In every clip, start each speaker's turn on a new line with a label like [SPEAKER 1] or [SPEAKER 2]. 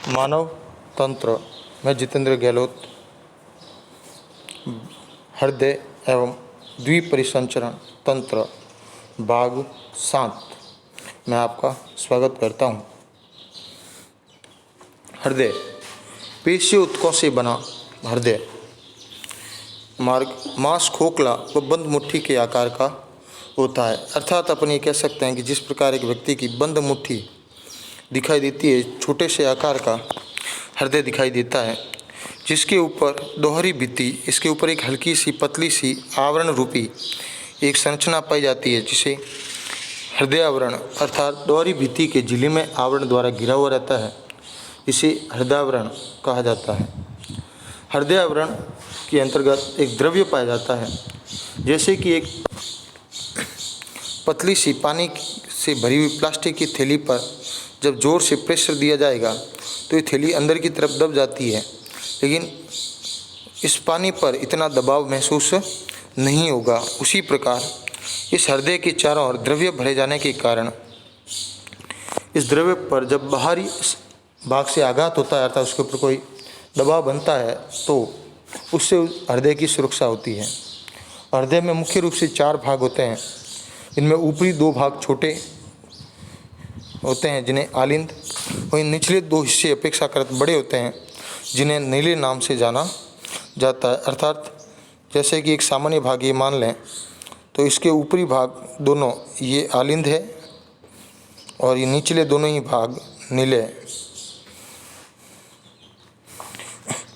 [SPEAKER 1] मानव तंत्र में जितेंद्र गहलोत, हृदय एवं द्विपरिसंचरण तंत्र भाग 7 में आपका स्वागत करता हूँ। हृदय पेशी ऊतकों से बना हृदय मार्ग मांस खोखला व बंद मुट्ठी के आकार का होता है। अर्थात अपन ये कह सकते हैं कि जिस प्रकार एक व्यक्ति की बंद मुट्ठी दिखाई देती है, छोटे से आकार का हृदय दिखाई देता है, जिसके ऊपर दोहरी भित्ति, इसके ऊपर एक हल्की सी पतली सी आवरण रूपी एक संरचना पाई जाती है, जिसे हृदय आवरण अर्थात दोहरी भित्ति के झिल्ली में आवरण द्वारा घिरा हुआ रहता है। इसे हृदयावरण कहा जाता है। हृदय आवरण के अंतर्गत एक द्रव्य पाया जाता है, जैसे कि एक पतली सी पानी से भरी हुई प्लास्टिक की थैली पर जब जोर से प्रेशर दिया जाएगा तो ये थैली अंदर की तरफ दब जाती है, लेकिन इस पानी पर इतना दबाव महसूस नहीं होगा। उसी प्रकार इस हृदय के चारों ओर द्रव्य भरे जाने के कारण इस द्रव्य पर जब बाहरी भाग से आघात होता है अर्थात उसके ऊपर कोई दबाव बनता है तो उससे हृदय की सुरक्षा होती है। हृदय में मुख्य रूप से 4 भाग होते हैं। इनमें ऊपरी 2 भाग छोटे होते हैं जिन्हें आलिंद, वहीं निचले 2 हिस्से अपेक्षाकृत बड़े होते हैं जिन्हें नीले नाम से जाना जाता है। अर्थात जैसे कि एक सामान्य भाग ये मान लें तो इसके ऊपरी भाग दोनों ये आलिंद है और ये निचले दोनों ही भाग नीले हैं।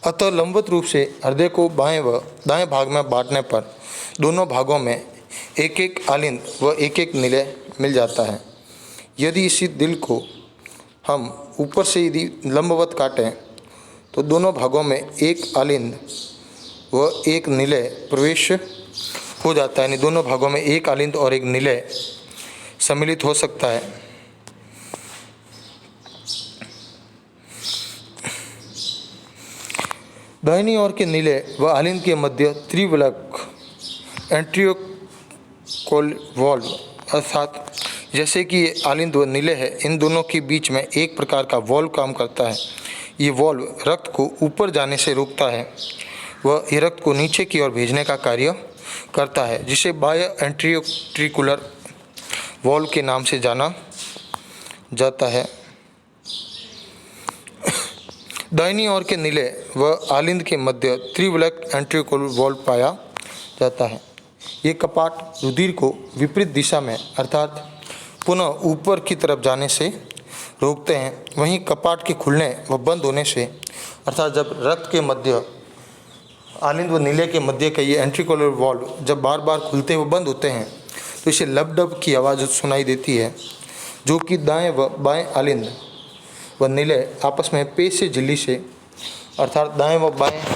[SPEAKER 1] अतः लंबवत रूप से हृदय को बाएं व दाएं भाग में बांटने पर दोनों भागों में एक एक आलिंद व एक एक नीले मिल जाता है। यदि इसी दिल को हम ऊपर से यदि लंबवत काटें तो दोनों भागों में एक आलिंद व एक नीले प्रवेश हो जाता है, यानी दोनों भागों में एक आलिंद और एक नीले सम्मिलित हो सकता है। दाहिनी ओर के नीले व आलिंद के मध्य त्रिवलक एंट्रियोकोल वॉल्व अर्थात जैसे कि ये आलिंद व नीले है, इन दोनों के बीच में एक प्रकार का वॉल्व काम करता है। ये वॉल्व रक्त को ऊपर जाने से रोकता है व ये रक्त को नीचे की ओर भेजने का कार्य करता है, जिसे बाह्य एंट्रियोट्रिकुलर वॉल्व के नाम से जाना जाता है। दाहिनी ओर के नीले व आलिंद के मध्य त्रिवलक एंट्रियोकोल वॉल्व पाया जाता है। ये कपाट रुधिर को विपरीत दिशा में अर्थात पुनः ऊपर की तरफ जाने से रोकते हैं। वहीं कपाट के खुलने व बंद होने से अर्थात जब रक्त के मध्य आलिंद व नीले के मध्य का ये एंट्रिकोलर वॉल्व जब बार बार खुलते व बंद होते हैं तो इसे लब डब की आवाज़ सुनाई देती है, जो कि दाएं व बाएं आलिंद व नीले आपस में पेश से झिल्ली से अर्थात दाएं व बाएं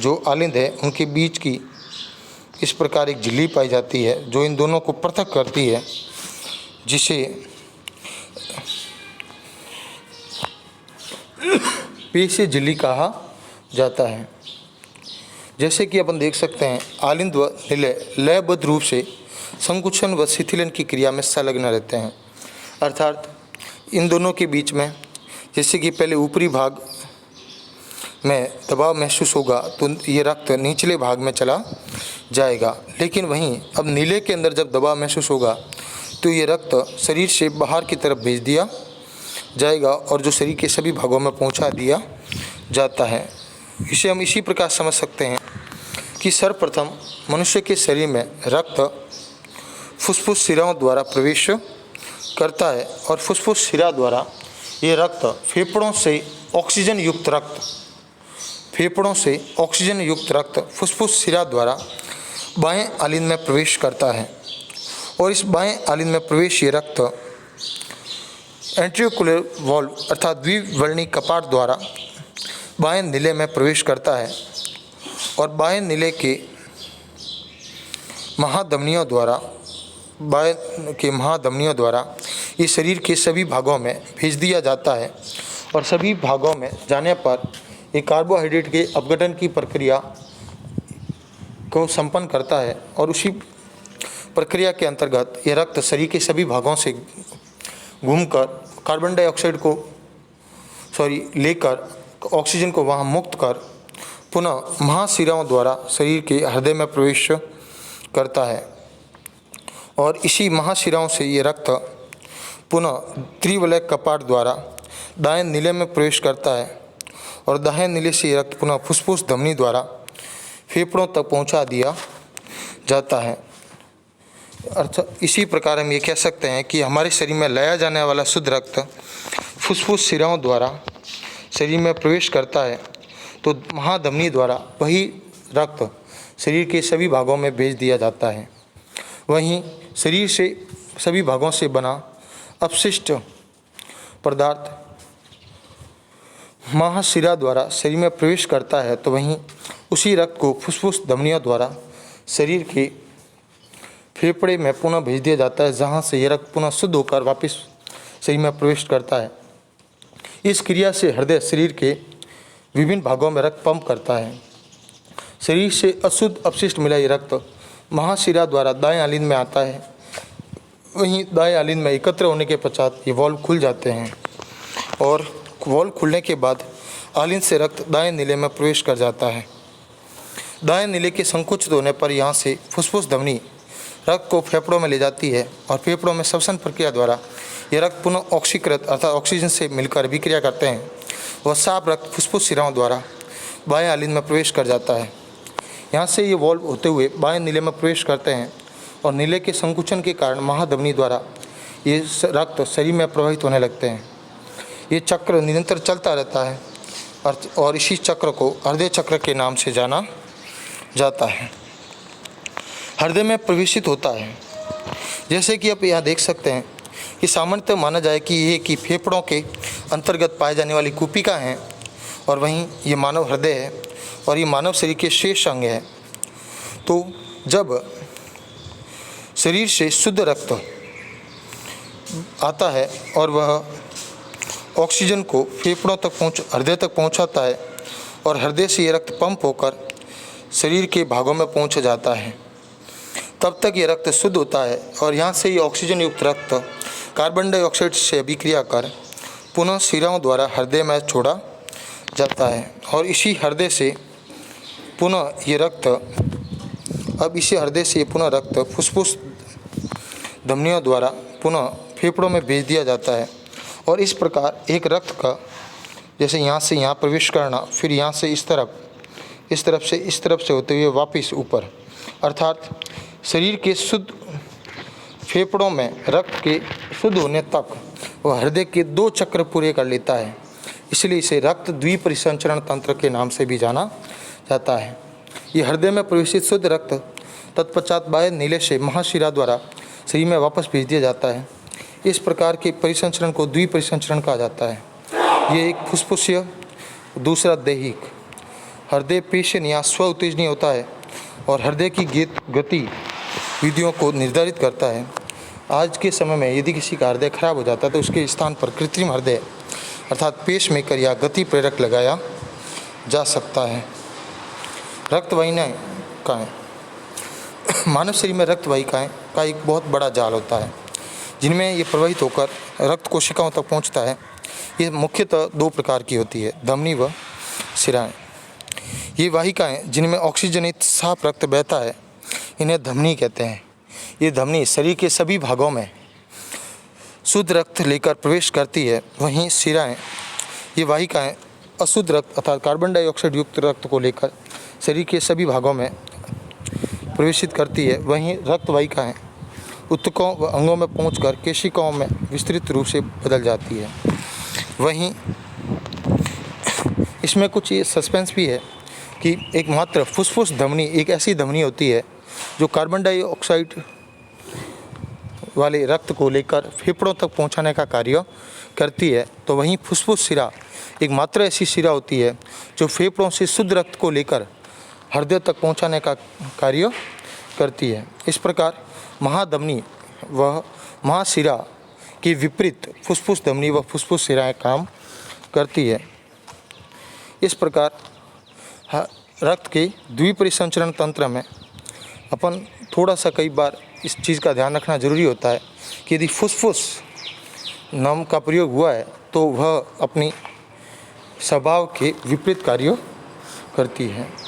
[SPEAKER 1] जो आलिंद है उनके बीच की इस प्रकार एक झिल्ली पाई जाती है जो इन दोनों को पृथक करती है, जिसे पेशी झिल्ली कहा जाता है। जैसे कि अपन देख सकते हैं आलिंद व नीले लयबद्ध रूप से संकुचन व शिथिलन की क्रिया में संलग्न रहते हैं। अर्थात इन दोनों के बीच में जैसे कि पहले ऊपरी भाग में दबाव महसूस होगा तो ये रक्त निचले भाग में चला जाएगा, लेकिन वहीं अब नीले के अंदर जब दबाव महसूस होगा तो ये रक्त शरीर से बाहर की तरफ भेज दिया जाएगा और जो शरीर के सभी भागों में पहुंचा दिया जाता है। इसे हम इसी प्रकार समझ सकते हैं कि सर्वप्रथम मनुष्य के शरीर में रक्त फुफ्फुस शिराओं द्वारा प्रवेश करता है और फुफ्फुस शिरा द्वारा ये रक्त फेफड़ों से ऑक्सीजन युक्त रक्त फुफ्फुस शिरा द्वारा बाएं आलिंद में प्रवेश करता है और इस बाएं आलिंद में प्रवेश ये रक्त एंट्रियोकुलर वॉल्व अर्थात द्विवर्णी कपाट द्वारा बाएं नीले में प्रवेश करता है और बाएं नीले के महाधमनियों द्वारा ये शरीर के सभी भागों में भेज दिया जाता है और सभी भागों में जाने पर ये कार्बोहाइड्रेट के अपघटन की प्रक्रिया को संपन्न करता है और उसी प्रक्रिया के अंतर्गत ये रक्त शरीर के सभी भागों से घूमकर कार्बन डाइऑक्साइड को लेकर ऑक्सीजन को वहाँ मुक्त कर पुनः महाशिराओं द्वारा शरीर के हृदय में प्रवेश करता है और इसी महाशिराओं से ये रक्त पुनः त्रिवलय कपाट द्वारा दाएं नीले में प्रवेश करता है और दाएं नीले से ये रक्त पुनः फुसफुस धमनी द्वारा फेफड़ों तक पहुंचा दिया जाता है। अर्थात इसी प्रकार हम ये कह सकते हैं कि हमारे शरीर में लाया जाने वाला शुद्ध रक्त फुसफुस शिराओं द्वारा शरीर में प्रवेश करता है तो महाधमनी द्वारा वही रक्त शरीर के सभी भागों में भेज दिया जाता है। वहीं शरीर से सभी भागों से बना अपशिष्ट पदार्थ महाशिरा द्वारा शरीर में प्रवेश करता है तो वहीं उसी रक्त को फुसफुस धमनियों द्वारा शरीर के फेफड़े में पुनः भेज दिया जाता है, जहाँ से यह रक्त पुनः शुद्ध होकर वापस शरीर में प्रवेश करता है। इस क्रिया से हृदय शरीर के विभिन्न भागों में रक्त पंप करता है। शरीर से अशुद्ध अपशिष्ट मिला ये रक्त महाशिरा द्वारा दाएं आलिंद में आता है। वहीं दाएं आलिंद में एकत्र होने के पश्चात ये वॉल्व खुल जाते हैं और वॉल्व खुलने के बाद आलिंद से रक्त दाएं नीले में प्रवेश कर जाता है। दाएं नीले के संकुचित होने पर यहाँ से फुसफुस धमनी रक्त को फेफड़ों में ले जाती है और फेफड़ों में श्वसन प्रक्रिया द्वारा यह रक्त पुनः ऑक्सीकृत अर्थात ऑक्सीजन से मिलकर अभिक्रिया करते हैं। वह साफ रक्त फुसफुस शिराओं द्वारा बाएं आलिंद में प्रवेश कर जाता है। यहाँ से ये वॉल्व होते हुए बाएं नीले में प्रवेश करते हैं और नीले के संकुचन के कारण महाधमनी द्वारा ये रक्त शरीर में प्रवाहित होने लगते हैं। ये चक्र निरंतर चलता रहता है और इसी चक्र को हृदय चक्र के नाम से जाना जाता है। हृदय में प्रवेशित होता है। जैसे कि आप यहाँ देख सकते हैं कि सामान्यतः माना जाए कि ये फेफड़ों के अंतर्गत पाए जाने वाली कूपिका हैं और वहीं ये मानव हृदय है और ये मानव शरीर के शेष अंग है। तो जब शरीर से शुद्ध रक्त आता है और वह ऑक्सीजन को फेफड़ों तक हृदय तक पहुंचाता है और हृदय से ये रक्त पंप होकर शरीर के भागों में पहुंच जाता है, तब तक ये रक्त शुद्ध होता है और यहाँ से ये ऑक्सीजन युक्त रक्त कार्बन डाइऑक्साइड से अभिक्रिया कर पुनः शिराओं द्वारा हृदय में छोड़ा जाता है और इसी हृदय से पुनः ये रक्त फुसफुस धमनियों द्वारा पुनः फेफड़ों में भेज दिया जाता है। और इस प्रकार एक रक्त का जैसे यहाँ से यहाँ प्रवेश करना, फिर यहाँ से इस तरफ से होते हुए वापस ऊपर, अर्थात शरीर के शुद्ध फेफड़ों में रक्त के शुद्ध होने तक वह हृदय के 2 चक्र पूरे कर लेता है। इसलिए इसे रक्त द्विपरिसंचरण तंत्र के नाम से भी जाना जाता है। ये हृदय में प्रवेशित शुद्ध रक्त तत्पश्चात बाह्य नीले से महाशिरा द्वारा शरीर में वापस भेज दिया जाता है। इस प्रकार के परिसंचरण को द्विपरिसंचरण कहा जाता है। ये एक फुसफुसीय, दूसरा दैहिक। हृदय पेशन या स्व उत्तेजनीय होता है और हृदय की गति विधियों को निर्धारित करता है। आज के समय में यदि किसी का हृदय खराब हो जाता है तो उसके स्थान पर कृत्रिम हृदय अर्थात पेसमेकर या गति प्रेरक लगाया जा सकता है। रक्त वाहिकाएँ का है मानव शरीर में रक्त वाहिकाएँ का एक बहुत बड़ा जाल होता है जिनमें ये प्रवाहित होकर रक्त कोशिकाओं तक पहुंचता है। ये मुख्यतः 2 प्रकार की होती है, धमनी व शिराएँ। ये वाहिकाएँ जिनमें ऑक्सीजनित साफ रक्त बहता है इन्हें धमनी कहते हैं। ये धमनी शरीर के सभी भागों में शुद्ध रक्त लेकर प्रवेश करती है। वहीं शिराएँ ये वाहिकाएँ अशुद्ध रक्त अर्थात कार्बन डाइऑक्साइड युक्त रक्त को लेकर शरीर के सभी भागों में प्रवेशित करती है। वहीं रक्त वाहिकाएँ ऊतकों व अंगों में पहुंचकर केशिकाओं में विस्तृत रूप से बदल जाती है। वहीं इसमें कुछ ये सस्पेंस भी है कि एकमात्र फुसफुस धमनी एक ऐसी धमनी होती है जो कार्बन डाइऑक्साइड वाले रक्त को लेकर फेफड़ों तक पहुंचाने का कार्य करती है। तो वहीं फुसफुस शिरा एकमात्र ऐसी शिरा होती है जो फेफड़ों से शुद्ध रक्त को लेकर हृदय तक पहुंचाने का कार्य करती है। इस प्रकार महाधमनी व महाशिरा के विपरीत फुसफुस धमनी व फुसफुस शिराएँ काम करती है। इस प्रकार रक्त के द्विपरिसंचरण तंत्र में अपन थोड़ा सा कई बार इस चीज़ का ध्यान रखना जरूरी होता है कि यदि फुसफुस नाम का प्रयोग हुआ है तो वह अपनी स्वभाव के विपरीत कार्य करती है।